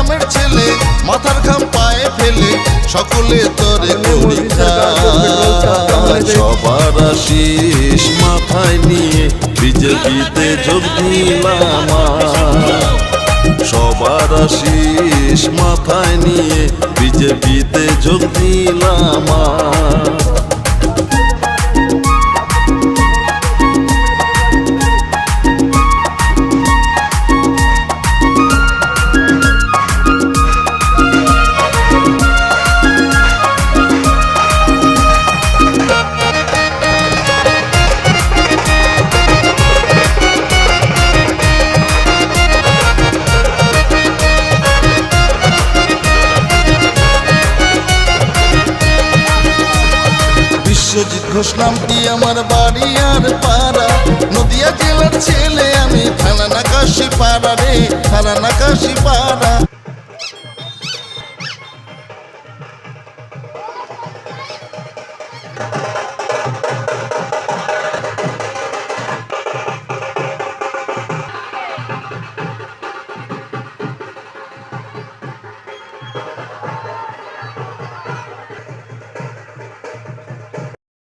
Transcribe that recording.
গ্রামের ছেলে মাথার ঘাম পায়ে ফেলে সকলে তোরে পরীক্ষা। সবার আশিস মাথায় নিয়ে বিজেপিতে যোগ দিলাম, সবার আশিস মাথায় নিয়ে বিজেপিতে যোগ দিলাম। বিশ্বজিৎ ঘোষ নামটি আমার বাড়ি আর পাড়া, নদিয়া জেলার ছেলে আমি, থানা নাকাশি পাড়া রে, থানা নাকাশি পাড়া।